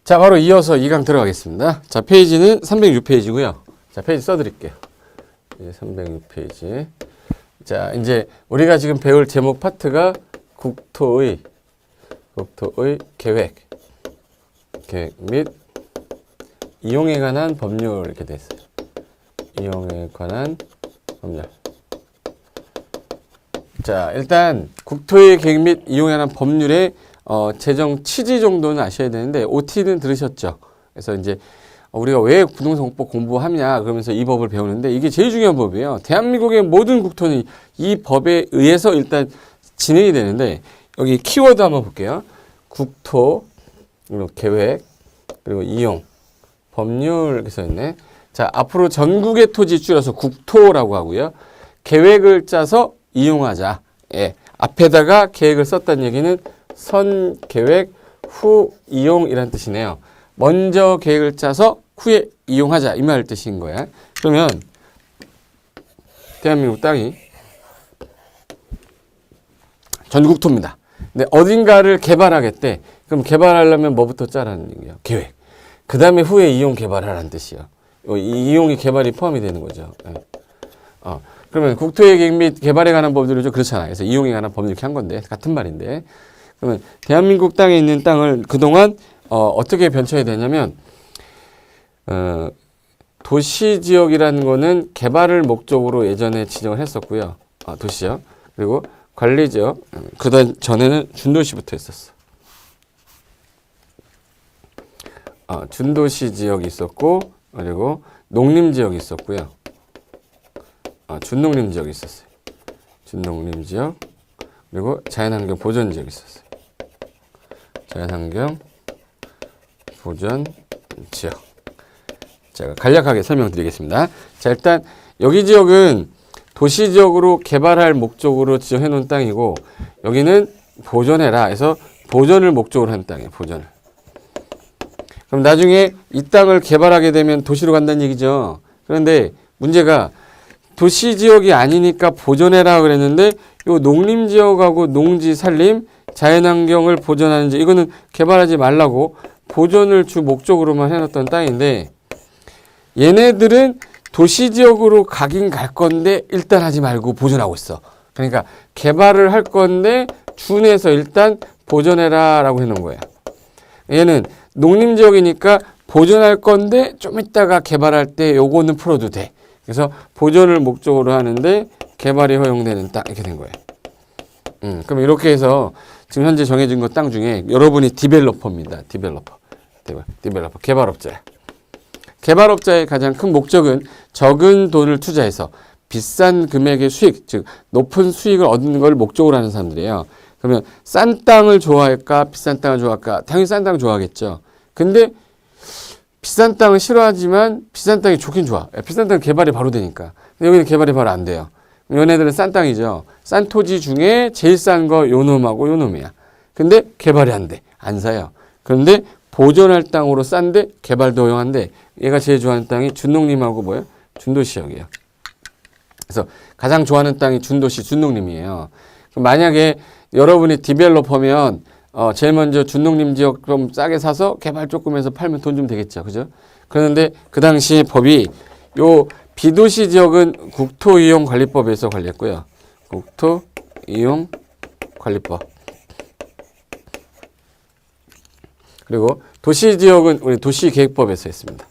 자, 바로 이어서 2강 들어가겠습니다. 자, 페이지는 306페이지고요. 자, 페이지 써드릴게요. 306페이지. 자, 이제 우리가 지금 배울 제목 파트가 국토의 계획 및 이용에 관한 법률 이렇게 돼 있어요. 이용에 관한 법률. 자, 일단 국토의 계획 및 이용에 관한 법률의 재정 취지 정도는 아셔야 되는데 OT는 들으셨죠? 그래서 이제 우리가 왜 부동산공법 공부하냐 그러면서 이 법을 배우는데 이게 제일 중요한 법이에요. 대한민국의 모든 국토는 이 법에 의해서 일단 진행이 되는데 여기 키워드 한번 볼게요. 국토, 그리고 계획, 그리고 이용, 법률 이렇게 써있네. 자, 앞으로 전국의 토지 줄여서 국토라고 하고요. 계획을 짜서 이용하자. 예, 앞에다가 계획을 썼다는 얘기는 선 계획, 후 이용이라는 뜻이네요. 먼저 계획을 짜서 후에 이용하자 이 말 뜻인 거야. 그러면 대한민국 땅이 전국토입니다. 근데 어딘가를 개발하겠대. 그럼 개발하려면 뭐부터 짜라는 얘기예요? 계획. 그 다음에 후에 이용 개발하라는 뜻이에요. 이용이 개발이 포함이 되는 거죠. 네. 그러면 국토의 계획 및 개발에 관한 법률은 좀 그렇잖아요. 그래서 이용에 관한 법률 이렇게 한 건데 같은 말인데 그러면 대한민국 땅에 있는 땅을 그동안 어떻게 변쳐야 되냐면 도시지역이라는 거는 개발을 목적으로 예전에 지정을 했었고요. 도시지역. 그리고 관리지역. 그 전에는 준도시부터 했었어. 준도시 지역이 있었고 그리고 농림지역이 있었고요. 준농림지역이 있었어요. 준농림지역. 그리고 자연환경 보전지역이 있었어요. 자연환경 보전지역. 제가 간략하게 설명드리겠습니다. 자, 일단 여기 지역은 도시지역으로 개발할 목적으로 지정해 놓은 땅이고 여기는 보존해라 해서 보존을 목적으로 한 땅이에요. 보존을. 그럼 나중에 이 땅을 개발하게 되면 도시로 간다는 얘기죠. 그런데 문제가 도시지역이 아니니까 보존해라 그랬는데 요 농림지역하고 농지 산림, 자연환경을 보존하는 지 이거는 개발하지 말라고 보존을 주 목적으로만 해놨던 땅인데 얘네들은 도시지역으로 가긴 갈 건데 일단 하지 말고 보존하고 있어. 그러니까 개발을 할 건데 준해서 일단 보존해라 라고 해놓은 거야. 얘는 농림지역이니까 보존할 건데 좀 이따가 개발할 때 요거는 풀어도 돼. 그래서 보존을 목적으로 하는데 개발이 허용되는 땅 이렇게 된 거예요. 그럼 이렇게 해서 지금 현재 정해진 것 땅 중에 여러분이 디벨로퍼입니다. 디벨로퍼, 개발업자야. 개발업자의 가장 큰 목적은 적은 돈을 투자해서 비싼 금액의 수익, 즉 높은 수익을 얻는 걸 목적으로 하는 사람들이에요. 그러면 싼 땅을 좋아할까, 비싼 땅을 좋아할까? 당연히 싼 땅을 좋아하겠죠. 근데 비싼 땅은 싫어하지만 비싼 땅이 좋긴 좋아. 비싼 땅은 개발이 바로 되니까. 근데 여기는 개발이 바로 안 돼요. 얘네들은 싼 땅이죠. 싼 토지 중에 제일 싼 거 요놈하고 요놈이야. 근데 개발이 안 돼. 안 사요. 그런데 보존할 땅으로 싼데 개발도 허용한데 얘가 제일 좋아하는 땅이 준농림하고 뭐예요? 준도시역이에요. 그래서 가장 좋아하는 땅이 준도시, 준농림이에요. 그럼 만약에 여러분이 디벨로퍼면 제일 먼저 준농림 지역 좀 싸게 사서 개발 조금 해서 팔면 돈 좀 되겠죠. 그죠? 그런데 그 당시 법이 요 비도시 지역은 국토이용관리법에서 관리했고요. 국토이용관리법. 그리고 도시 지역은 우리 도시계획법에서 했습니다.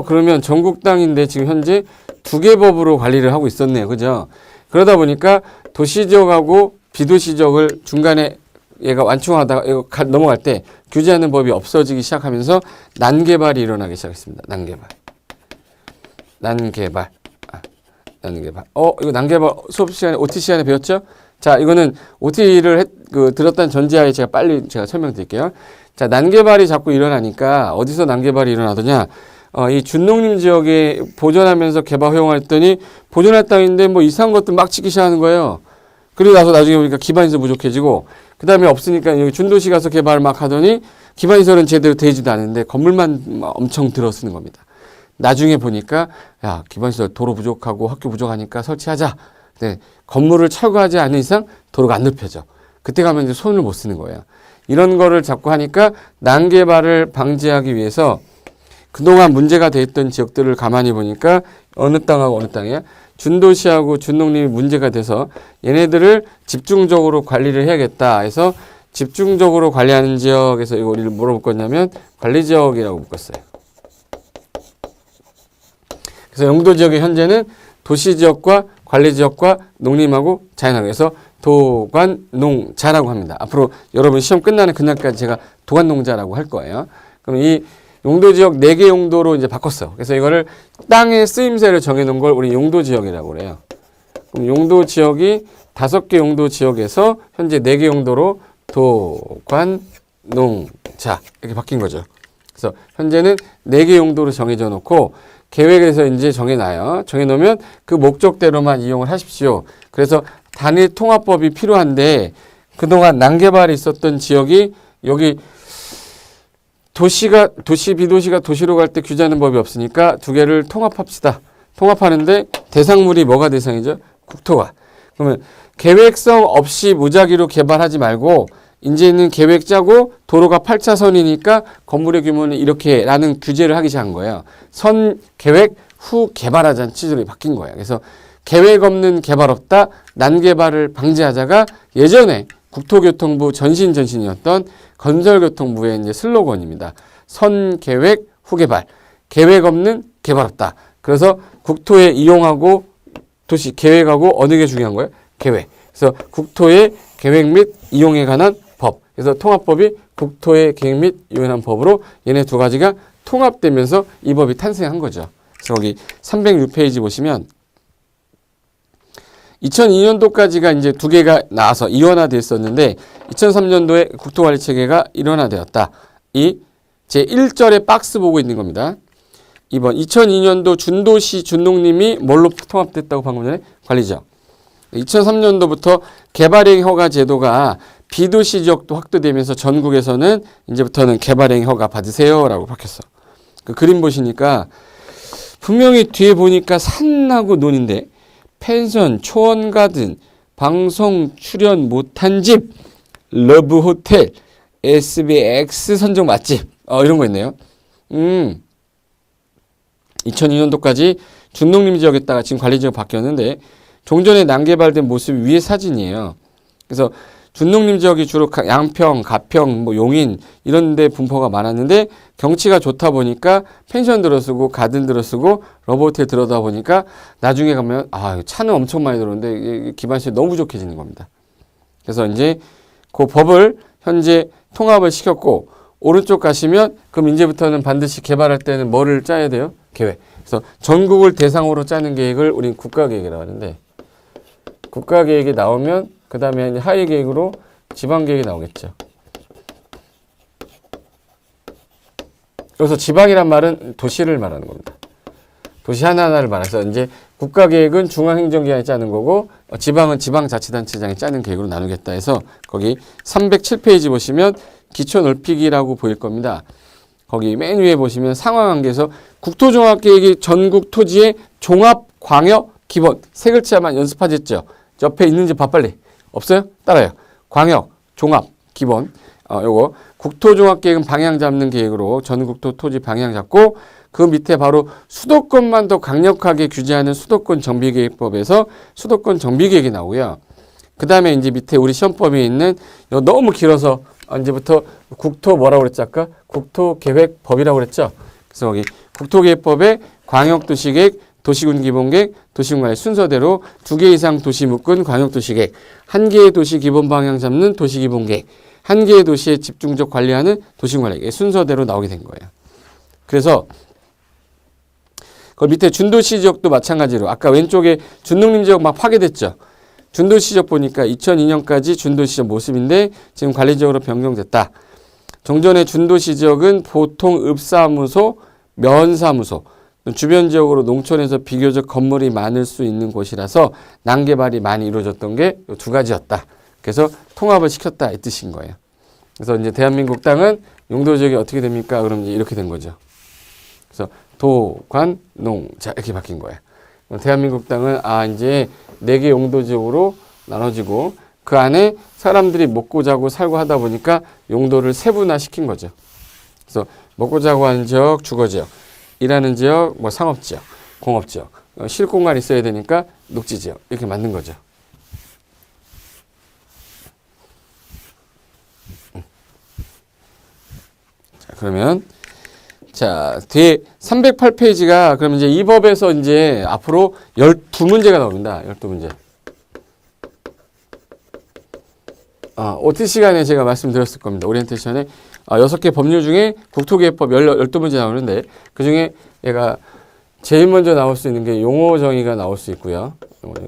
그러면 전국 땅인데 지금 현재 두 개 법으로 관리를 하고 있었네요. 그죠? 그러다 보니까 도시 지역하고 비도시 지역을 중간에 얘가 완충하다가 넘어갈 때 규제하는 법이 없어지기 시작하면서 난개발이 일어나기 시작했습니다. 난개발. 이거 난개발 수업 시간에 OT 시간에 배웠죠? 자, 이거는 OT를 들었다는 전제하에 제가 설명드릴게요. 자, 난개발이 자꾸 일어나니까 어디서 난개발이 일어나더냐? 이 준농림 지역에 보존하면서 개발 허용했더니 보존할 땅인데 뭐 이상한 것들 막 짓기 시작하는 거예요. 그리고 나서 나중에 보니까 기반시설 부족해지고 그 다음에 없으니까 여기 준도시 가서 개발을 막 하더니 기반시설은 제대로 되지도 않은데 건물만 엄청 들어쓰는 겁니다. 나중에 보니까 야 기반시설 도로 부족하고 학교 부족하니까 설치하자. 네, 건물을 철거하지 않는 이상 도로가 안 넓혀져. 그때 가면 이제 손을 못 쓰는 거예요. 이런 거를 자꾸 하니까 난개발을 방지하기 위해서 그동안 문제가 돼 있던 지역들을 가만히 보니까 어느 땅하고 어느 땅이야? 준도시하고 준농림이 문제가 돼서 얘네들을 집중적으로 관리를 해야겠다 해서 집중적으로 관리하는 지역에서 이거 우리를 뭐로 묶었냐면 관리지역이라고 묶었어요. 그래서 용도지역의 현재는 도시지역과 관리지역과 농림하고 자연환경에서 도관농자라고 합니다. 앞으로 여러분 시험 끝나는 그날까지 제가 도관농자라고 할 거예요. 그럼 이 용도지역 4개 용도로 이제 바꿨어. 그래서 이거를 땅의 쓰임새를 정해놓은 걸 우리 용도지역이라고 그래요. 그럼 용도지역이 5개 용도지역에서 현재 4개 용도로 도관농자 이렇게 바뀐 거죠. 그래서 현재는 4개 용도로 정해져 놓고 계획에서 이제 정해놔요. 정해놓으면 그 목적대로만 이용을 하십시오. 그래서 단일 통합법이 필요한데 그동안 난개발이 있었던 지역이 여기 비도시가 도시로 갈 때 규제하는 법이 없으니까 2개를 통합합시다. 통합하는데 대상물이 뭐가 대상이죠? 국토가. 그러면 계획성 없이 무작위로 개발하지 말고 이제는 계획 짜고 도로가 8차선이니까 건물의 규모는 이렇게라는 규제를 하기 시작한 거예요. 선 계획 후 개발하자는 취지로 바뀐 거예요. 그래서 계획 없는 개발 없다, 난개발을 방지하자가 예전에 국토교통부 전신이었던 건설교통부의 이제 슬로건입니다. 선 계획 후 개발, 계획 없는 개발 없다. 그래서 국토에 이용하고 도시 계획하고 어느 게 중요한 거예요? 계획. 그래서 국토의 계획 및 이용에 관한 법. 그래서 통합법이 국토의 계획 및 이용에 관한 법으로 얘네 2가지가 통합되면서 이 법이 탄생한 거죠. 그래서 거기 306페이지 보시면 2002년도까지가 이제 2개가 나와서 이원화됐었는데 2003년도에 국토관리체계가 일원화되었다. 이 제1절의 박스 보고 있는 겁니다. 2번 2002년도 준도시 준농림이 뭘로 통합됐다고 방금 전에 관리지역. 2003년도부터 개발행 허가 제도가 비도시 지역도 확대되면서 전국에서는 이제부터는 개발행 허가 받으세요라고 바뀌었어. 그 그림 보시니까 분명히 뒤에 보니까 산하고 논인데 펜션, 초원가든, 방송 출연 못한 집, 러브호텔, SBX 선정 맛집 이런 거 있네요. 2002년도까지 준농림 지역에다가 지금 관리지역 바뀌었는데 종전에 난개발된 모습이 위에 사진이에요. 그래서 준농림 지역이 주로 양평, 가평, 용인 이런 데 분포가 많았는데 경치가 좋다 보니까 펜션 들어쓰고 가든 들어쓰고 러브호텔 들어다 보니까 나중에 가면 차는 엄청 많이 들어오는데 기반시설이 너무 부족해지는 겁니다. 그래서 이제 그 법을 현재 통합을 시켰고 오른쪽 가시면 그럼 이제부터는 반드시 개발할 때는 뭐를 짜야 돼요? 계획. 그래서 전국을 대상으로 짜는 계획을 우리는 국가계획이라고 하는데 국가계획이 나오면 그 다음에 하위 계획으로 지방계획이 나오겠죠. 그래서 지방이란 말은 도시를 말하는 겁니다. 도시 하나하나를 말해서 이제 국가계획은 중앙행정기관이 짜는 거고 지방은 지방자치단체장이 짜는 계획으로 나누겠다 해서 거기 307페이지 보시면 기초 넓히기라고 보일 겁니다. 거기 맨 위에 보시면 상황관계에서 국토종합계획이 전국 토지의 종합광역 기본 3글자만 연습하셨죠. 옆에 있는지 봐 빨리. 없어요? 따라요. 광역, 종합, 기본. 요거 국토종합계획은 방향 잡는 계획으로 전국토 토지 방향 잡고 그 밑에 바로 수도권만 더 강력하게 규제하는 수도권 정비계획법에서 수도권 정비계획이 나오고요. 그 다음에 이제 밑에 우리 시험법에 있는 너무 길어서 언제부터 국토 뭐라고 그랬지 아까? 국토계획법이라고 그랬죠. 그래서 거기 국토계획법에 광역도시계획, 도시군기본계획, 도시군관리 순서대로 2개 이상 도시 묶은 광역도시계획, 1개의 도시 기본 방향 잡는 도시기본계획, 1개의 도시에 집중적 관리하는 도시군관리 순서대로 나오게 된 거예요. 그래서 그 밑에 준도시 지역도 마찬가지로 아까 왼쪽에 준농림 지역 막 파괴됐죠. 준도시 지역 보니까 2002년까지 준도시 지역 모습인데 지금 관리지역으로 변경됐다. 종전의 준도시 지역은 보통 읍사무소, 면사무소, 주변 지역으로 농촌에서 비교적 건물이 많을 수 있는 곳이라서 난개발이 많이 이루어졌던 게 이 2가지였다. 그래서 통합을 시켰다 이 뜻인 거예요. 그래서 이제 대한민국 땅은 용도 지역이 어떻게 됩니까? 그럼 이제 이렇게 된 거죠. 그래서 도관농자 이렇게 바뀐 거예요. 대한민국 땅은 이제 4개 용도 지역으로 나눠지고 그 안에 사람들이 먹고 자고 살고 하다 보니까 용도를 세분화시킨 거죠. 그래서 먹고 자고 하는 지역, 주거지역, 일하는 지역, 뭐 상업지역, 공업지역, 쉴 공간이 있어야 되니까 녹지지역 이렇게 만든 거죠. 자, 그러면 자, 뒤에 308페이지가 그러면 이제 이 법에서 이제 앞으로 12문제가 나옵니다. 12문제. OT 시간에 제가 말씀드렸을 겁니다. 오리엔테이션에 6개 법률 중에 국토개혁법 12문제 나오는데 그 중에 얘가 제일 먼저 나올 수 있는 게 용어 정의가 나올 수 있고요.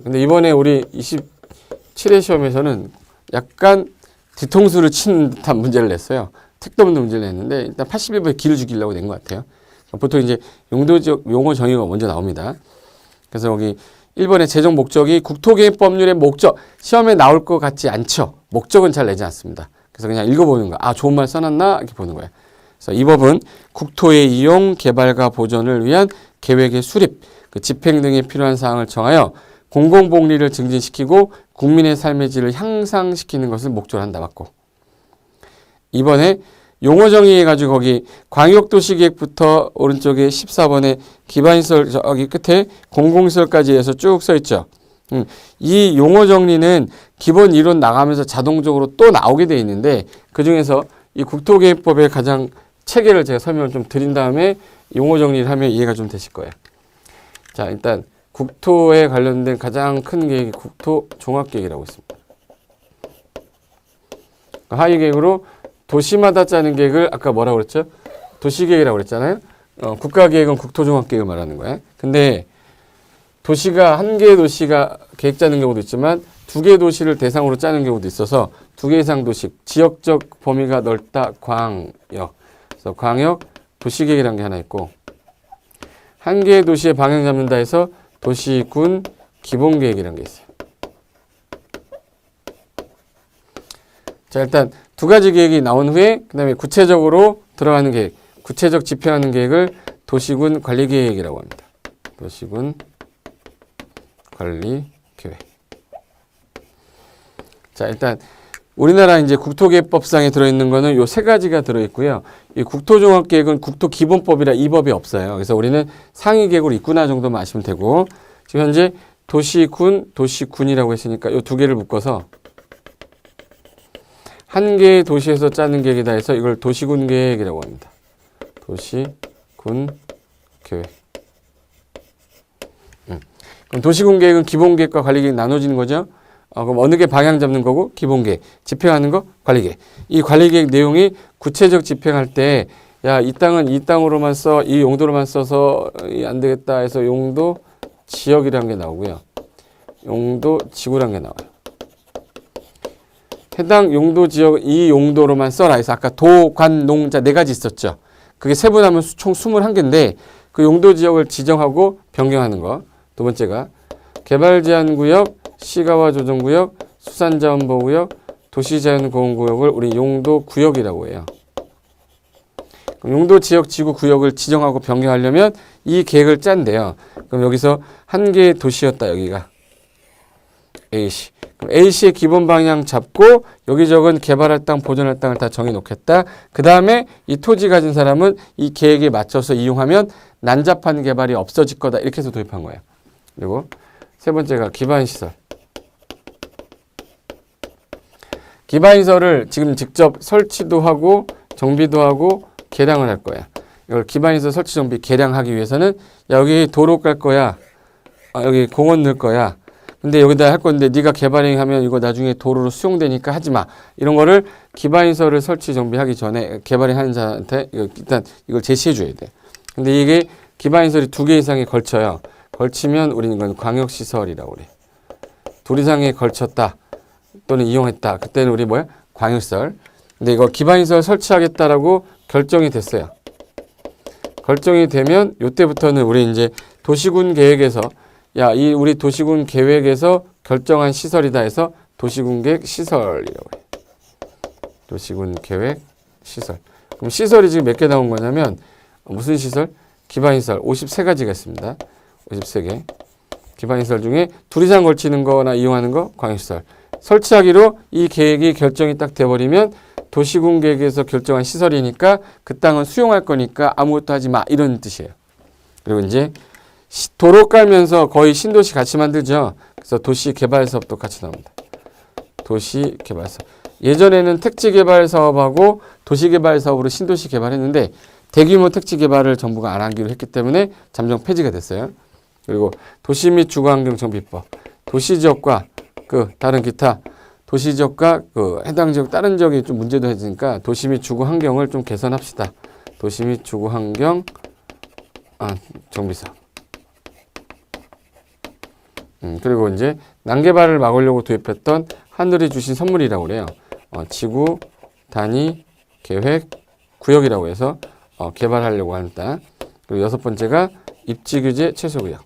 근데 이번에 우리 27회 시험에서는 약간 뒤통수를 친 듯한 문제를 냈어요. 택도 없는 문제를 냈는데 일단 81번에 기를 죽이려고 낸 것 같아요. 보통 이제 용도적 용어 정의가 먼저 나옵니다. 그래서 여기 1번의 최종 목적이 국토개혁법률의 목적, 시험에 나올 것 같지 않죠. 목적은 잘 내지 않습니다. 그래서 그냥 읽어보는 거야. 아, 좋은 말 써놨나? 이렇게 보는 거예요. 그래서 이 법은 국토의 이용, 개발과 보존을 위한 계획의 수립, 그 집행 등에 필요한 사항을 정하여 공공복리를 증진시키고 국민의 삶의 질을 향상시키는 것을 목적으로 한다. 맞고. 이번에 용어 정의해가지고 거기 광역도시계획부터 오른쪽에 14번에 기반시설 저기 끝에 공공시설까지 해서 쭉 써있죠. 이 용어 정리는 기본 이론 나가면서 자동적으로 또 나오게 돼 있는데 그중에서 이 국토계획법의 가장 체계를 제가 설명을 좀 드린 다음에 용어 정리를 하면 이해가 좀 되실 거예요. 자, 일단 국토에 관련된 가장 큰 계획이 국토종합계획이라고 있습니다. 하위 계획으로 도시마다 짜는 계획을 아까 뭐라고 그랬죠? 도시계획이라고 그랬잖아요. 국가계획은 국토종합계획을 말하는 거야. 근데 도시가 한 개의 도시가 계획 짜는 경우도 있지만 두 개의 도시를 대상으로 짜는 경우도 있어서 두 개 이상 도시, 지역적 범위가 넓다 광역. 그래서 광역 도시계획이라는 게 하나 있고 한 개의 도시의 방향 잡는다 해서 도시군 기본계획이라는 게 있어요. 자, 일단 두 가지 계획이 나온 후에 그 다음에 구체적으로 들어가는 계획, 구체적 집행하는 계획을 도시군 관리계획이라고 합니다. 도시군 관리계획. 자, 일단 우리나라 이제 국토개혁법상에 들어있는 거는 요 세 가지가 들어있고요. 이 국토종합계획은 국토기본법이라 이 법이 없어요. 그래서 우리는 상위계획으로 있구나 정도만 아시면 되고 지금 현재 도시군, 도시군이라고 했으니까 요 두 개를 묶어서 한 개의 도시에서 짜는 계획이다 해서 이걸 도시군 계획이라고 합니다. 도시군 계획. 그럼 도시군 계획은 기본 계획과 관리 계획 나눠지는 거죠. 그럼 어느 게 방향 잡는 거고 기본 계획, 집행하는 거 관리 계획. 이 관리 계획 내용이 구체적 집행할 때 야, 이 땅은 이 땅으로만 써, 이 용도로만 써서 안 되겠다 해서 용도 지역이라는 게 나오고요. 용도 지구라는 게 나와요. 해당 용도 지역 이 용도로만 써라 해서 아까 도, 관, 농, 자 네 가지 있었죠. 그게 세분하면 총 21개인데 그 용도 지역을 지정하고 변경하는 거. 두 번째가 개발제한구역, 시가와 조정구역, 수산자원보호구역, 도시자연보호구역을 우리 용도구역이라고 해요. 용도 지역 지구 구역을 지정하고 변경하려면 이 계획을 짠대요. 그럼 여기서 한 개의 도시였다 여기가 A시. A시의 기본 방향 잡고 여기저건 개발할 땅, 보존할 땅을 다 정해 놓겠다. 그 다음에 이 토지 가진 사람은 이 계획에 맞춰서 이용하면 난잡한 개발이 없어질 거다. 이렇게 해서 도입한 거예요. 그리고 세 번째가 기반시설. 기반시설을 지금 직접 설치도 하고 정비도 하고 개량을 할 거야. 이걸 기반시설 설치 정비 개량하기 위해서는 야, 여기 도로 깔 거야. 여기 공원 넣을 거야. 근데 여기다 할 건데 네가 개발행하면 이거 나중에 도로로 수용되니까 하지 마. 이런 거를 기반시설을 설치 정비하기 전에 개발행하는 자한테 일단 이걸 제시해 줘야 돼. 근데 이게 기반시설이 2개 이상에 걸쳐요. 걸치면 우리는 이건 광역시설이라고 그래. 둘 이상에 걸쳤다 또는 이용했다. 그때는 우리 뭐야? 광역시설. 근데 이거 기반시설 설치하겠다라고 결정이 됐어요. 결정이 되면 이때부터는 우리 이제 도시군 계획에서 야, 이 우리 도시군 계획에서 결정한 시설이다 해서 도시군 계획 시설이라고 해요. 도시군 계획 시설. 그럼 시설이 지금 몇 개 나온 거냐면 무슨 시설? 기반시설 53가지가 있습니다. 53개. 기반시설 중에 둘 이상 걸치는 거나 이용하는 거 광역시설. 설치하기로 이 계획이 결정이 딱 돼버리면 도시군 계획에서 결정한 시설이니까 그 땅은 수용할 거니까 아무것도 하지 마 이런 뜻이에요. 그리고 이제 도로 깔면서 거의 신도시 같이 만들죠. 그래서 도시 개발 사업도 같이 나옵니다. 도시 개발 사업. 예전에는 택지 개발 사업하고 도시 개발 사업으로 신도시 개발했는데 대규모 택지 개발을 정부가 안 하기로 했기 때문에 잠정 폐지가 됐어요. 그리고 도시 및 주거환경 정비법. 도시 지역과 그 다른 기타 도시 지역과 그 해당 지역 다른 지역이 좀 문제도 해지니까 도시 및 주거환경을 좀 개선합시다. 도시 및 주거환경 정비사업. 그리고 이제 난개발을 막으려고 도입했던 하늘이 주신 선물이라고 그래요. 지구 단위 계획 구역이라고 해서 개발하려고 한다. 그리고 6번째가 입지 규제 최소 구역.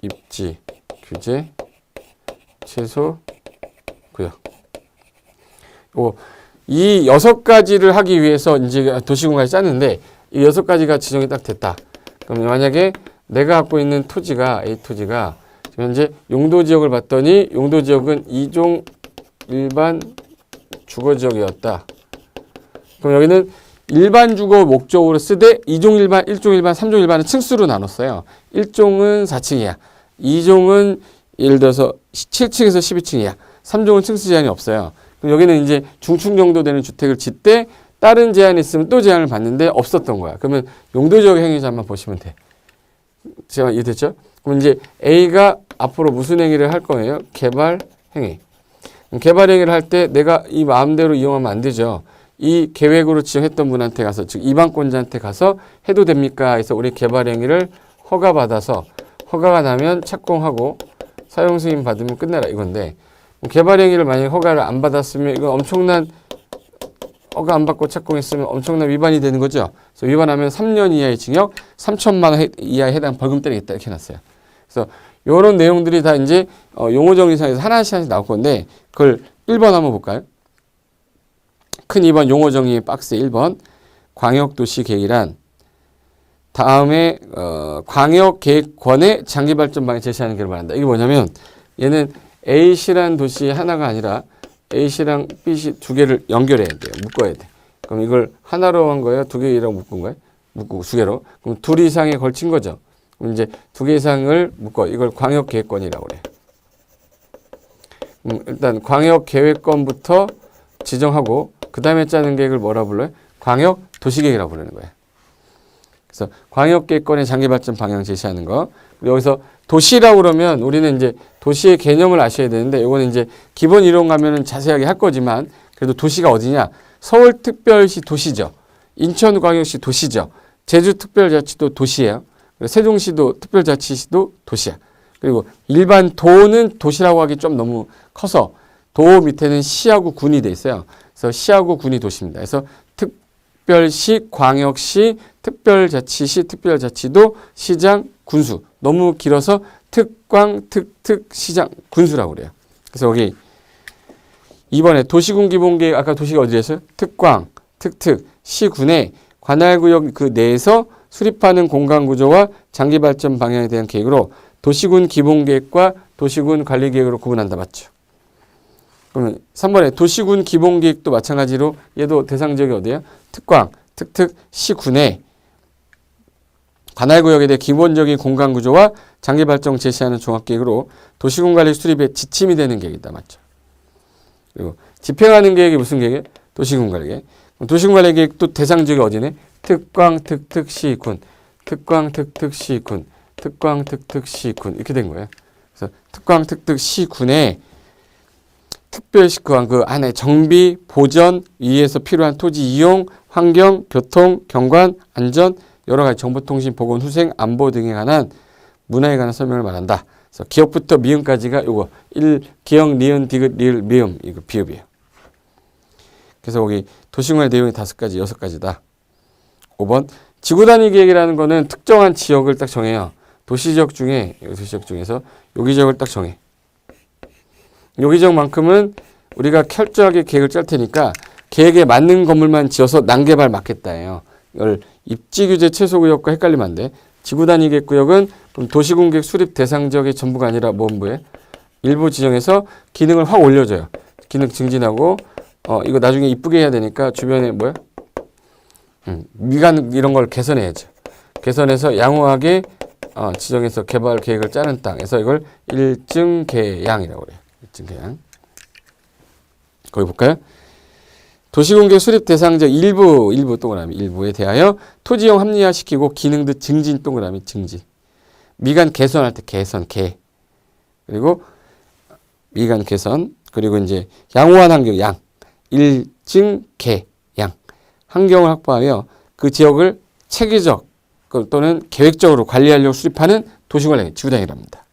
입지 규제 최소 구역. 이 6가지를 하기 위해서 이제 도시공간을 짰는데 이 6가지가 지정이 딱 됐다. 그럼 만약에 내가 갖고 있는 토지가 A 토지가 현재 용도 지역을 봤더니 용도 지역은 2종 일반 주거 지역이었다. 그럼 여기는 일반 주거 목적으로 쓰되 2종 일반, 1종 일반, 3종 일반은 층수로 나눴어요. 1종은 4층이야. 2종은 예를 들어서 7층에서 12층이야. 3종은 층수 제한이 없어요. 그럼 여기는 이제 중층 정도 되는 주택을 짓되 다른 제한이 있으면 또 제한을 받는데 없었던 거야. 그러면 용도 지역 행위자만 보시면 돼. 제가 이해됐죠? 그럼 이제 A가 앞으로 무슨 행위를 할 거예요? 개발 행위. 개발 행위를 할 때 내가 이 마음대로 이용하면 안 되죠. 이 계획으로 지정했던 분한테 가서 즉 이방권자한테 가서 해도 됩니까? 해서 우리 개발 행위를 허가받아서 허가가 나면 착공하고 사용 승인 받으면 끝내라 이건데 개발 행위를 만약에 허가를 안 받았으면 이건 엄청난 허가 안 받고 착공했으면 엄청난 위반이 되는 거죠. 그래서 위반하면 3년 이하의 징역, 3천만 원 이하에 해당 벌금 때리겠다 이렇게 해놨어요. 그래서 이런 내용들이 다 이제 용어 정의상에서 하나씩 나올 건데 그걸 1번 한번 볼까요? 큰 2번 용어 정의 박스 1번 광역도시계획이란 다음에 광역계획권의 장기발전 방향 제시하는 게 말한다. 이게 뭐냐면 얘는 A시라는 도시 하나가 아니라 A시랑 B시 두 개를 연결해야 돼요. 묶어야 돼. 그럼 이걸 하나로 한 거예요? 두 개라고 묶은 거예요? 묶고 두 개로. 그럼 둘 이상에 걸친 거죠. 그럼 이제 두 개 이상을 묶어. 이걸 광역계획권이라고 그래. 일단 광역계획권부터 지정하고 그 다음에 짜는 계획을 뭐라 불러요? 광역도시계획이라고 부르는 거예요. 그래서 광역계획권의 장기발전 방향 제시하는 거. 여기서 도시라고 그러면 우리는 이제 도시의 개념을 아셔야 되는데 이거는 이제 기본 이론 가면은 자세하게 할 거지만 그래도 도시가 어디냐? 서울특별시 도시죠. 인천광역시 도시죠. 제주특별자치도 도시예요. 세종시도 특별자치시도 도시야. 그리고 일반 도는 도시라고 하기 좀 너무 커서 도 밑에는 시하고 군이 돼 있어요. 그래서 시하고 군이 도시입니다. 그래서 특별시, 광역시, 특별자치시, 특별자치도, 시장, 군수. 너무 길어서 특광, 시장, 군수라고 그래요. 그래서 여기 이번에 도시군 기본계획 아까 도시가 어디였어요? 특광, 시군의 관할구역 그 내에서 수립하는 공간구조와 장기발전 방향에 대한 계획으로 도시군 기본계획과 도시군 관리계획으로 구분한다. 맞죠? 그러면 3번에 도시군 기본계획도 마찬가지로 얘도 대상지역이 어디예요? 특광, 시군의 관할구역에 대해 기본적인 공간구조와 장기발전 제시하는 종합계획으로 도시군 관리 수립에 지침이 되는 계획이다. 맞죠? 그리고 집행하는 계획이 무슨 계획이에요? 도시군 관리 계획. 도시군 관리 계획도 대상지역이 어디네? 특광, 시군, 특광, 시군, 특광, 시군 이렇게 된 거예요. 그래서 특광, 시군에 특별시 그 안에 정비, 보전, 위에서 필요한 토지 이용, 환경, 교통, 경관, 안전, 여러 가지 정보통신, 보건, 후생, 안보 등에 관한 문화에 관한 설명을 말한다. 그래서 기억부터 미음까지가 요거 기억, 니은, 디귿, 리을, 미음 이거 비읍이에요. 그래서 거기 도시군의 내용이 5가지, 6가지다. 5번 지구단위 계획이라는 거는 특정한 지역을 딱 정해요. 도시지역 중에서 여기 지역을 딱 정해. 여기 지역만큼은 우리가 철저하게 계획을 짤 테니까 계획에 맞는 건물만 지어서 난개발 막겠다예요. 이걸 입지규제 최소구역과 헷갈리면 안 돼. 지구단위 계획구역은 그럼 도시군계획 수립 대상 지역의 전부가 아니라 뭔부에 일부 지정해서 기능을 확 올려줘요. 기능 증진하고 이거 나중에 이쁘게 해야 되니까 주변에 뭐야? 미관 이런 걸 개선해야죠. 개선해서 양호하게 지정해서 개발 계획을 짜는 땅에서 이걸 일증계양이라고 그래요. 일증계양. 거기 볼까요? 도시공개 수립 대상자 일부 동그라미 일부에 대하여 토지용 합리화시키고 기능 등 증진 동그라미 증진. 미관 개선할 때 개선 개. 그리고 미관 개선 그리고 이제 양호한 환경 양. 일증계 양. 환경을 확보하며 그 지역을 체계적 또는 계획적으로 관리하려고 수립하는 도시관리 지구단위랍니다.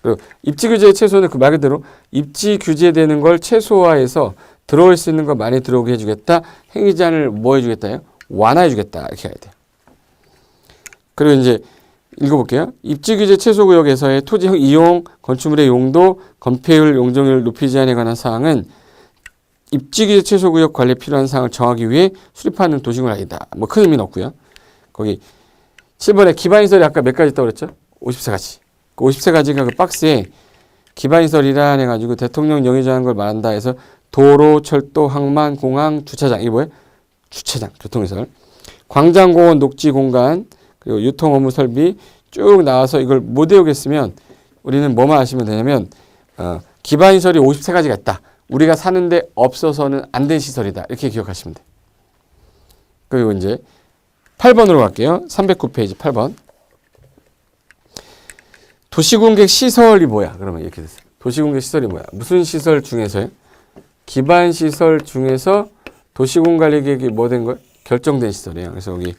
그리고 입지 규제의 최소는 그 말 그대로 입지 규제되는 걸 최소화해서 들어올 수 있는 거 많이 들어오게 해주겠다. 행위 제한을 뭐 해주겠다요? 완화해주겠다. 이렇게 해야 돼요. 그리고 이제 읽어볼게요. 입지 규제 최소 구역에서의 토지 이용, 건축물의 용도, 건폐율, 용적률 높이 제한에 관한 사항은 입지 규제 최소 구역 관리에 필요한 사항을 정하기 위해 수립하는 도시관리다. 뭐 큰 의미는 없고요. 거기 7번에 기반시설이 아까 몇 가지 있다고 그랬죠? 50세가지. 그 50세가지가 그 박스에 기반시설이라 해가지고 대통령 영위 정한 걸 말한다 해서 도로, 철도, 항만, 공항, 주차장. 이게 뭐예요? 주차장, 교통시설. 광장, 공원, 녹지 공간, 그리고 유통 업무 설비 쭉 나와서 이걸 못 외우겠으면 우리는 뭐만 아시면 되냐면 기반시설이 50세가지가 있다. 우리가 사는데 없어서는 안 된 시설이다. 이렇게 기억하시면 돼요. 그리고 이제 8번으로 갈게요. 309페이지 8번. 도시공객 시설이 뭐야? 그러면 이렇게 됐어요. 도시공객 시설이 뭐야? 무슨 시설 중에서요? 기반시설 중에서 도시공관리계획이 뭐 된 거예요? 결정된 시설이에요. 그래서 여기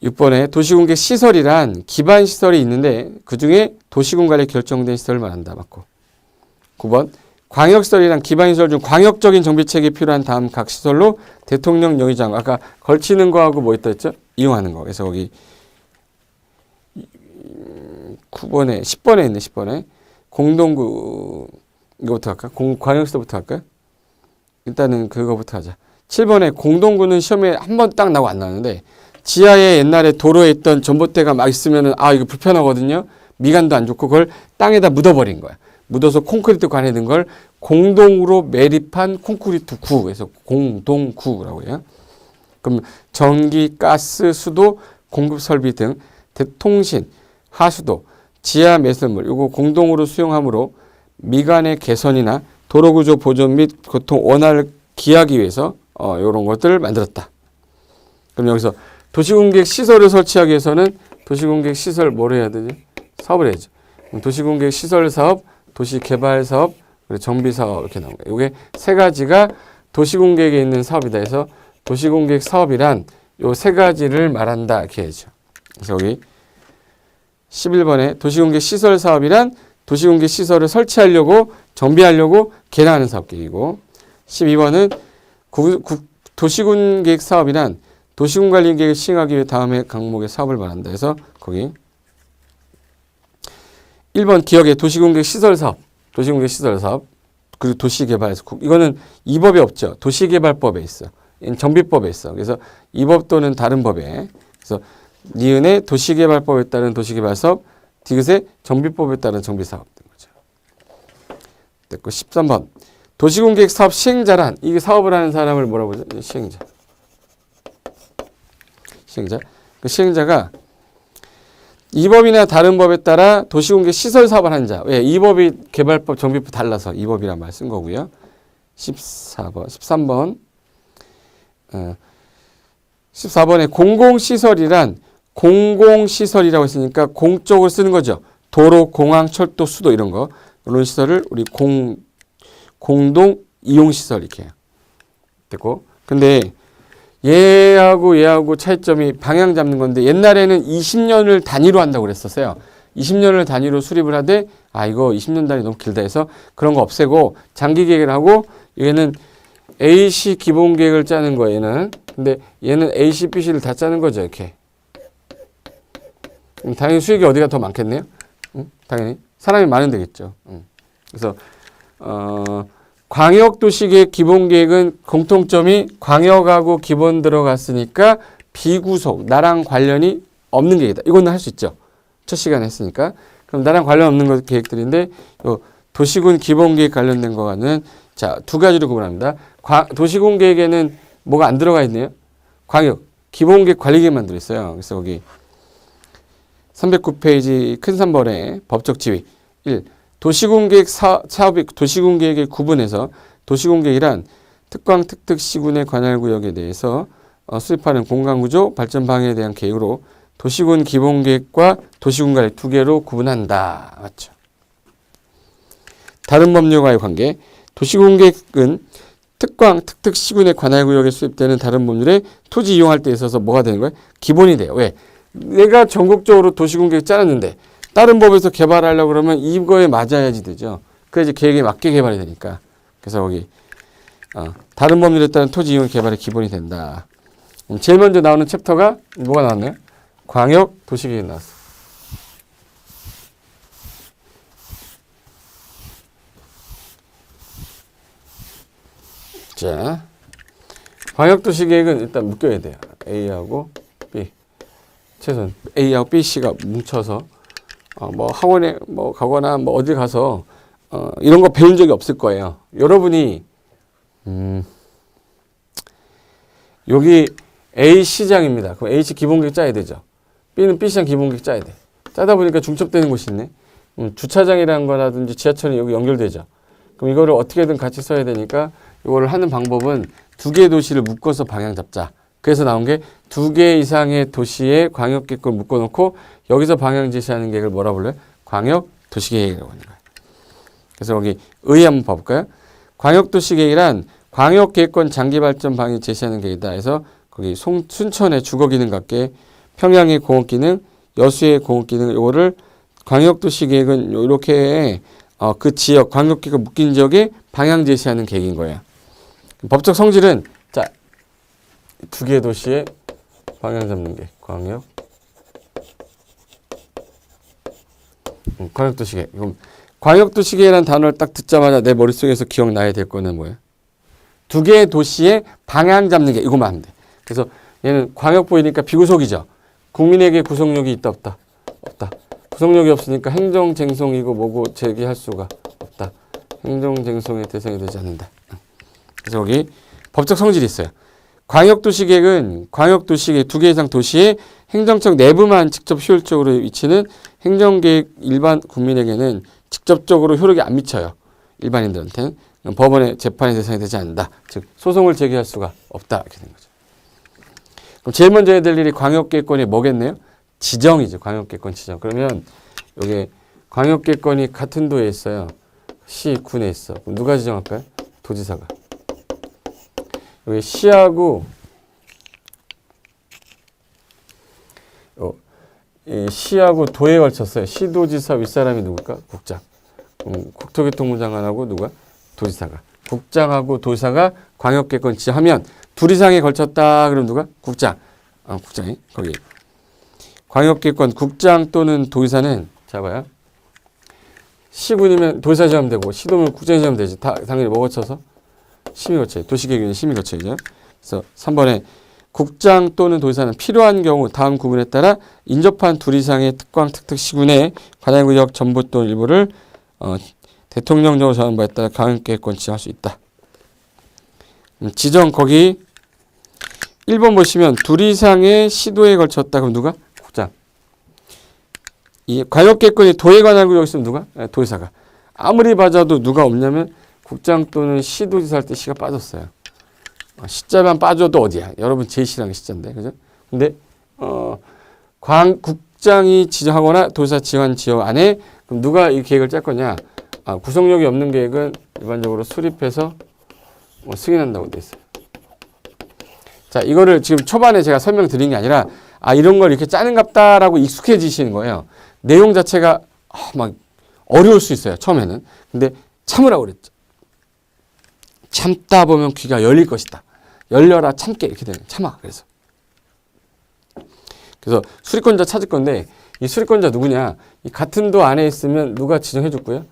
6번에 도시공객 시설이란 기반시설이 있는데 그중에 도시공관리 결정된 시설을 말한다. 맞고. 9번 광역시설이란 기반시설 중 광역적인 정비체계에 필요한 다음 각 시설로 대통령 영의장 아까 걸치는 거하고 뭐 있다 했죠? 이용하는 거. 그래서 거기 9번에 10번에 있네. 10번에 공동구 이거부터 할까? 광역시설부터 할까요? 일단은 그거부터 하자. 7번에 공동구는 시험에 한 번 딱 나고 안 나왔는데 지하에 옛날에 도로에 있던 전봇대가 막 있으면은 이거 불편하거든요. 미관도 안 좋고 그걸 땅에다 묻어버린 거야. 묻어서 콘크리트 관에 든 걸 공동으로 매립한 콘크리트 구. 그래서 공동구라고 해요. 그럼 전기, 가스, 수도, 공급 설비 등 대통신, 하수도, 지하 매설물 이거 공동으로 수용함으로 미관의 개선이나 도로구조 보존 및 교통 원활을 기하기 위해서 이런 것들을 만들었다. 그럼 여기서 도시공객 시설을 설치하기 위해서는 도시공객 시설 뭐를 해야 되지? 사업을 해야죠. 도시공객 시설 사업, 도시개발 사업, 그리고 정비 사업 이렇게 나온 거예요. 이게 세 가지가 도시공객에 있는 사업이다 해서 도시공객 사업이란 요 세 가지를 말한다 이렇게 해야죠. 그래서 여기 11번에 도시공객 시설 사업이란 도시공객 시설을 설치하려고 정비하려고 개량하는 사업계획이고 12번은 도시공객 사업이란 도시군관리 계획을 시행하기 위해 다음의 항목의 사업을 말한다 해서 거기 1번 기억에 도시공객 시설 사업, 도시공객 시설 사업 그리고 도시개발에서 이거는 이 법에 없죠. 도시개발법에 있어. 정비법에 있어. 그래서 이 법 또는 다른 법에 그래서 니은의 도시개발법에 따른 도시개발사업, 디귿의 정비법에 따른 정비사업 된 거죠. 됐고 13번 도시공객 사업 시행자란 이게 사업을 하는 사람을 뭐라고 그러죠? 시행자. 시행자. 그 시행자가 이 법이나 다른 법에 따라 도시공개 시설 사업을 하는 자. 왜? 이 법이 개발법, 정비법 달라서 이 법이란 말 쓴 거고요. 14번, 13번. 14번에 공공시설이란 공공시설이라고 했으니까 공적으로 쓰는 거죠. 도로, 공항, 철도, 수도 이런 거. 이런 시설을 우리 공동 이용시설 이렇게 해요. 됐고. 근데 얘하고 차이점이 방향 잡는 건데 옛날에는 20년을 단위로 한다고 그랬었어요. 20년을 단위로 수립을 하되 이거 20년 단위 너무 길다 해서 그런 거 없애고 장기 계획을 하고 얘는 AC 기본 계획을 짜는 거예요. 얘는. 근데 얘는 AC, BC를 다 짜는 거죠. 이렇게. 당연히 수익이 어디가 더 많겠네요. 당연히 사람이 많은 데겠죠. 그래서 광역도시계획 기본계획은 공통점이 광역하고 기본 들어갔으니까 비구속, 나랑 관련이 없는 계획이다. 이거는 할 수 있죠. 첫 시간에 했으니까. 그럼 나랑 관련 없는 것 계획들인데 요 도시군 기본계획 관련된 거는 자, 두 가지로 구분합니다. 도시군 계획에는 뭐가 안 들어가 있네요. 광역 기본계획 관리계획만 들어있어요. 그래서 거기 309페이지 큰 3번에 법적 지위 1. 도시군계획 사업이 도시군계획에 구분해서 도시군계획이란 특광 특특 시군의 관할구역에 대해서 수립하는 공간구조 발전 방향에 대한 계획으로 도시군 기본계획과 도시군관리 두 개로 구분한다. 맞죠? 다른 법률과의 관계 도시군계획은 특광 특특 시군의 관할구역에 수립되는 다른 법률에 토지 이용할 때 있어서 뭐가 되는 거예요? 기본이 돼요. 왜? 내가 전국적으로 도시군계획 짜놨는데 다른 법에서 개발하려고 그러면 이거에 맞아야지 되죠. 그래야지 계획에 맞게 개발이 되니까. 그래서 거기 다른 법률에 따른 토지 이용 개발의 기본이 된다. 제일 먼저 나오는 챕터가 뭐가 나왔나요? 광역 도시계획 나왔어. 자, 광역 도시계획은 일단 묶여야 돼요. A하고 B. 최소한 A하고 B, C가 뭉쳐서 뭐 학원에 뭐 가거나 뭐 어디 가서 이런 거 배운 적이 없을 거예요. 여러분이 여기 A 시장입니다. 그럼 A 시 기본계획 짜야 되죠. B는 B 시장 기본계획 짜야 돼. 짜다 보니까 중첩되는 곳이 있네. 주차장이라는 거라든지 지하철이 여기 연결되죠. 그럼 이거를 어떻게든 같이 써야 되니까 이거를 하는 방법은 두 개의 도시를 묶어서 방향 잡자. 그래서 나온 게 두 개 이상의 도시의 광역계획을 묶어놓고 여기서 방향 제시하는 계획을 뭐라 불러요? 광역 도시계획이라고 하는 거예요. 그래서 여기 의 한번 봐볼까요? 광역 도시계획이란 광역계획권 장기발전 방향 제시하는 계획이다. 해서 거기 순천의 주거기능 같게 평양의 공업기능, 여수의 공업기능 요거를 광역도시계획은 이렇게 그 지역 광역계획을 묶인 지역에 방향 제시하는 계획인 거예요. 법적 성질은 자, 두 개의 도시의 방향 잡는 게 광역도시계획. 그럼 광역도시계획이라는 단어를 딱 듣자마자 내 머릿속에서 기억나야 될 거는 뭐예요? 두 개의 도시의 방향 잡는 게 이것만 하면 돼. 그래서 얘는 광역보이니까 비구속이죠. 국민에게 구속력이 있다 없다? 없다. 구속력이 없으니까 행정쟁송이고 뭐고 제기할 수가 없다. 행정쟁송의 대상이 되지 않는다. 그래서 여기 법적 성질이 있어요. 광역도시계획은 광역도시계획 두 개 이상 도시의 행정청 내부만 직접 효율적으로 미치는 행정계획 일반 국민에게는 직접적으로 효력이 안 미쳐요. 일반인들한테는. 법원의 재판의 대상이 되지 않는다. 즉 소송을 제기할 수가 없다. 이렇게 된 거죠. 그럼 제일 먼저 해야 될 일이 광역계획권이 뭐겠네요? 지정이죠. 광역계획권 지정. 그러면 여기 광역계획권이 같은 도에 있어요. 시, 군에 있어. 그럼 누가 지정할까요? 도지사가. 여기 시하고 이 시하고 도에 걸쳤어요. 시도지사 윗사람이 누굴까? 국장. 국토교통부 장관하고 누가? 도지사가. 국장하고 도지사가 광역계획권 지정하면 둘 이상에 걸쳤다. 그럼 누가? 국장. 국장이 거기. 광역계획권 국장 또는 도지사는 잡아요. 시군이면 도지사 지정하면 되고 시도면 국장이 지정하면 되지. 다 당연히 뭐 거쳐서? 심의 거쳐요. 도시계획은 심의 거쳐야죠. 그래서 3번에 국장 또는 도지사는 필요한 경우 다음 구분에 따라 인접한 둘 이상의 특광 특특 시군의 관할구역 전부 또는 일부를 대통령령으로 정한 바에 따라 광역계획권 지정할 수 있다. 지정 거기 1번 보시면 둘 이상의 시도에 걸쳤다. 그럼 누가? 국장. 이 광역계획권이 도에 관한 구역이 있으면 누가? 도지사가. 아무리 봐도 누가 없냐면 국장 또는 시도지사 할 때 시가 빠졌어요. 시자만 빠져도 어디야? 여러분 제일 싫어하는 게 시자인데, 그죠? 근데 국장이 지정하거나 도지사 지정한 지역 안에 그럼 누가 이 계획을 짤 거냐? 구속력이 없는 계획은 일반적으로 수립해서 승인한다고 돼 있어요. 자, 이거를 지금 초반에 제가 설명드린 게 아니라 이런 걸 이렇게 짜는갑다라고 익숙해지시는 거예요. 내용 자체가 막 어려울 수 있어요. 처음에는. 근데 참으라고 그랬죠. 참다 보면 귀가 열릴 것이다. 열려라 참게 이렇게 되는 참아. 그래서 수리권자 찾을 건데 이 수리권자 누구냐? 이 같은 도 안에 있으면 누가 지정해 줬고요?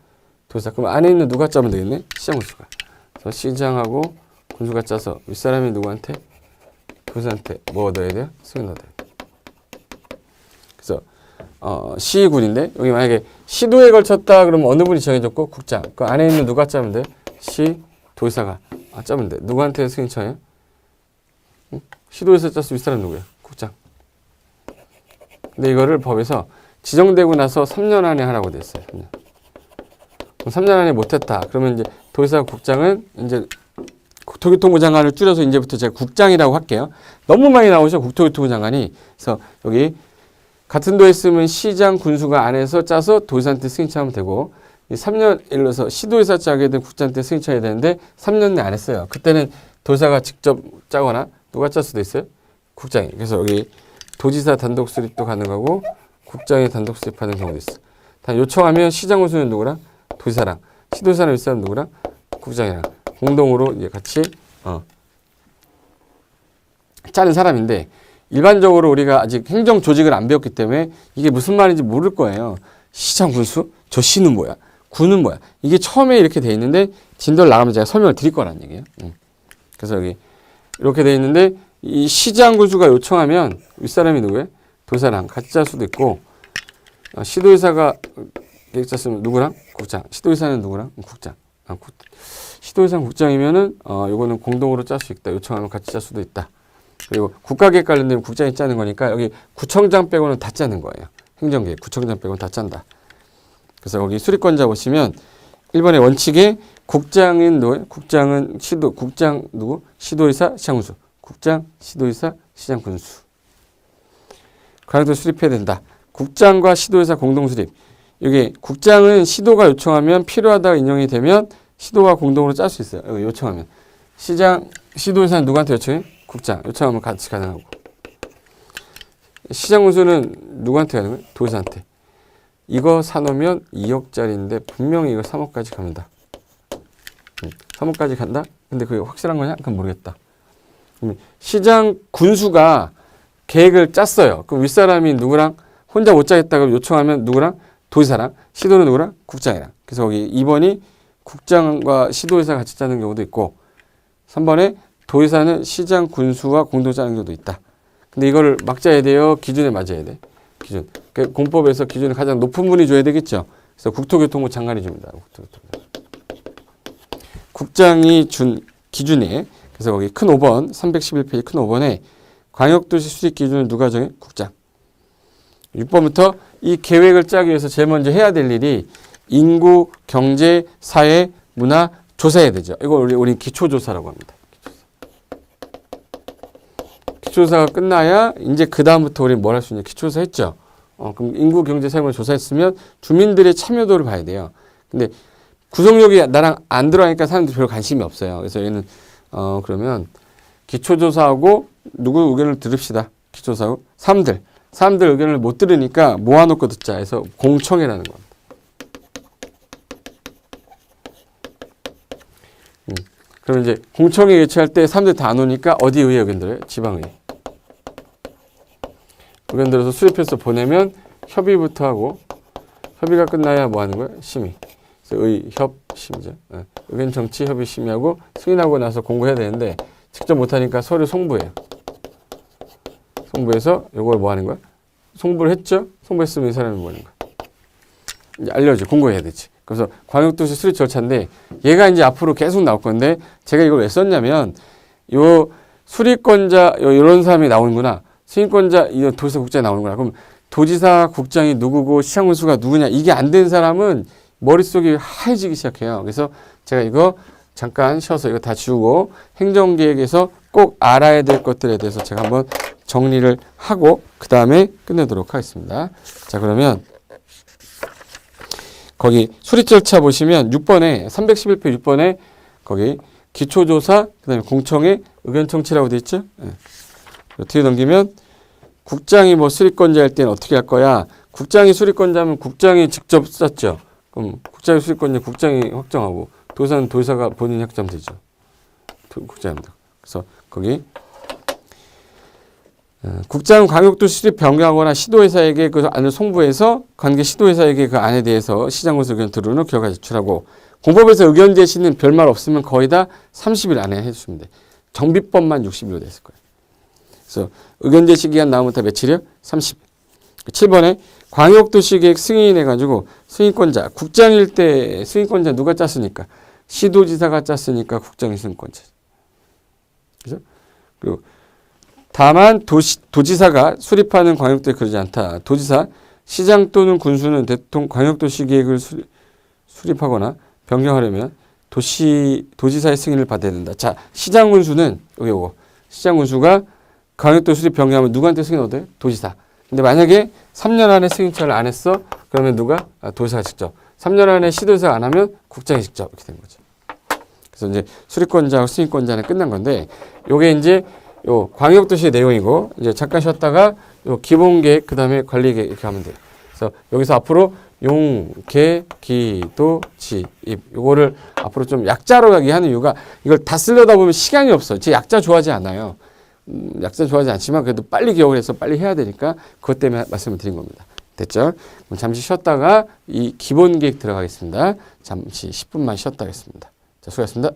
도지사. 그럼 안에 있는 누가 짜면 되겠네? 시장 군수가. 그래서 시장하고 군수가 짜서 윗사람이 누구한테? 도지사한테 뭐 넣어야 돼요? 승인 넣어야 돼요. 그래서 시군인데 여기 만약에 시도에 걸쳤다 그러면 어느 분이 정해졌고 국장. 그 안에 있는 누가 짜면 돼? 시 도지사가 짜면 돼. 누구한테 승인 청해? 응? 시도에서 짰을 윗사람 누구야? 국장. 근데 이거를 법에서 지정되고 나서 3년 안에 하라고 돼 있어요. 3년. 그럼 3년 안에 못했다. 그러면 이제 도지사 국장은 이제 국토교통부 장관을 줄여서 이제부터 제가 국장이라고 할게요. 너무 많이 나오죠. 국토교통부 장관이. 그래서 여기 같은 도에 있으면 시장 군수가 안에서 짜서 도지사한테 승인 청하면 되고 3년 예를 들어서 시도에서 짜게 된 국장한테 승인 청해야 되는데 3년 내 안 했어요. 그때는 도지사가 직접 짜거나 누가 짤 수도 있어요? 국장이. 그래서 여기 도지사 단독 수립도 가능하고 국장이 단독 수립하는 경우도 있어. 다 요청하면 시장 군수는 누구랑? 도지사랑. 시도지사는 윗사람 누구랑? 국장이랑. 공동으로 이제 같이 짜는 사람인데 일반적으로 우리가 아직 행정 조직을 안 배웠기 때문에 이게 무슨 말인지 모를 거예요. 시장 군수? 저 시는 뭐야? 군은 뭐야? 이게 처음에 이렇게 돼 있는데 진도를 나가면 제가 설명을 드릴 거란 얘기예요. 그래서 여기 이렇게 돼 있는데 이 시장 군수가 요청하면 윗사람이 누구예요? 도지사랑 같이 짤 수도 있고 시도지사가 계획 짰으면 누구랑? 국장. 시도지사는 누구랑? 국장. 시도지사는 국장이면은 요거는 공동으로 짤 수 있다. 요청하면 같이 짤 수도 있다. 그리고 국가계획 관련되면 국장이 짜는 거니까 여기 구청장 빼고는 다 짜는 거예요. 행정계획 구청장 빼고는 다 짠다. 그래서 거기 수립권자 보시면 1번의 원칙에 국장인 누구예요? 국장은 국장 누구? 시도지사, 시장군수. 국장, 시도지사, 시장군수. 가능도 수립해야 된다. 국장과 시도지사 공동수립. 여기 국장은 시도가 요청하면 필요하다고 인정이 되면 시도가 공동으로 짤 수 있어요. 여기 요청하면. 시도지사는 누구한테 요청해? 국장. 요청하면 같이 가능하고. 시장군수는 누구한테 가는 거예요? 도지사한테. 이거 사놓으면 2억짜리인데 분명히 이거 3억까지 갑니다. 3억까지 간다? 근데 그게 확실한 거냐? 그건 모르겠다. 시장 군수가 계획을 짰어요. 그럼 윗사람이 누구랑 혼자 못 짜겠다고 요청하면 누구랑? 도지사랑. 시도는 누구랑? 국장이랑. 그래서 거기 2번이 국장과 시도지사가 같이 짜는 경우도 있고 3번에 도지사는 시장 군수와 공동 짜는 경우도 있다. 근데 이거를 막 짜야 돼요? 기준에 맞아야 돼? 기준. 공법에서 기준을 가장 높은 분이 줘야 되겠죠. 그래서 국토교통부 장관이 줍니다. 국장이 준 기준에 그래서 거기 큰 5번 311페이지 큰 5번에 광역도시 수립 기준을 누가 정해? 국장. 6번부터 이 계획을 짜기 위해서 제일 먼저 해야 될 일이 인구, 경제, 사회, 문화 조사해야 되죠. 이걸 우리 기초조사라고 합니다. 기초조사가 끝나야 이제 그 다음부터 우리 뭘 할 수 있냐? 기초조사 했죠. 그럼 인구, 경제, 사회를 조사했으면 주민들의 참여도를 봐야 돼요. 근데 구성력이 나랑 안 들어가니까 사람들이 별로 관심이 없어요. 그래서 얘는 그러면 기초조사하고 누구 의견을 들읍시다. 기초조사하고 사람들 의견을 못 들으니까 모아놓고 듣자 해서 공청회라는 겁니다. 그럼 이제 공청회 개최할 때 사람들이 다 안 오니까 어디 의회 의견 들어요? 지방의회. 의견 들어서 수립해서 보내면 협의부터 하고 협의가 끝나야 뭐 하는 거예요? 심의. 그래서 심이죠. 의견 정치 협의 심의하고 승인하고 나서 공고해야 되는데 직접 못하니까 서류 송부해요. 송부해서 이걸 뭐 하는 거야? 송부를 했죠? 송부했으면 이 사람이 뭐 하는 거야? 이제 알려줘. 공고해야 되지. 그래서 광역도시 수립 절차인데 얘가 이제 앞으로 계속 나올 건데 제가 이걸 왜 썼냐면 요 수립권자 이런 사람이 나오는구나. 승인권자 이 도지사 국장이 나오는구나. 그럼 도지사 국장이 누구고 시장군수가 누구냐 이게 안 된 사람은 머릿속이 하얘지기 시작해요. 그래서 제가 이거 잠깐 쉬어서 이거 다 지우고 행정계획에서 꼭 알아야 될 것들에 대해서 제가 한번 정리를 하고 그 다음에 끝내도록 하겠습니다. 자 그러면 거기 수립 절차 보시면 6번에 311페이지 6번에 거기 기초조사 그다음에 공청회 의견 청취라고 돼 있죠. 네. 뒤에 넘기면 국장이 뭐 수립권자 할 때는 어떻게 할 거야? 국장이 수립권자면 국장이 직접 짰죠. 그럼 국장이 수립권자 국장이 확정하고 도지사는 도지사가 본인이 확정하면 되죠. 국장입니다. 그래서 거기 국장은 광역도시 수립 변경하거나 시도회사에게 그 안을 송부해서 관계 시도회사에게 그 안에 대해서 시장군수 의견 들은 후 결과 제출하고 공법에서 의견 제시는 별말 없으면 거의 다 30일 안에 해주시면 돼. 정비법만 60일로 됐을 거예요. 그래서 의견 제시 기한 나오면 다 며칠이요? 30일. 7번에 광역도시계획 승인해가지고 승인권자, 국장일 때 승인권자 누가 짰으니까? 시도지사가 짰으니까 국장이 승인권자. 그죠? 그리고 다만 도지사가 수립하는 광역도에 그러지 않다. 도지사, 시장 또는 군수는 광역도시계획을 수립하거나 변경하려면 도지사의 승인을 받아야 된다. 자, 시장 군수는 요거. 시장 군수가 광역도 수립 변경하면 누구한테 승인 얻어요? 도지사. 근데 만약에 3년 안에 승인처를 안 했어? 그러면 누가? 도지사가 직접. 3년 안에 시도지사가 안 하면 국장이 직접. 이렇게 되는 거죠. 그래서 이제 수립권자하고 승인권자는 끝난 건데, 요게 이제 요 광역도시의 내용이고, 이제 잠깐 쉬었다가 요 기본계획, 그 다음에 관리계획 이렇게 하면 돼요. 그래서 여기서 앞으로 용, 계, 기, 도, 지, 입. 요거를 앞으로 좀 약자로 가게 하는 이유가 이걸 다 쓰려다 보면 시간이 없어요. 제 약자 좋아하지 않아요. 약자 좋아하지 않지만 그래도 빨리 기억을 해서 빨리 해야 되니까 그것 때문에 말씀을 드린 겁니다. 됐죠? 그럼 잠시 쉬었다가 이 기본 계획 들어가겠습니다. 잠시 10분만 쉬었다 하겠습니다. 자, 수고하셨습니다.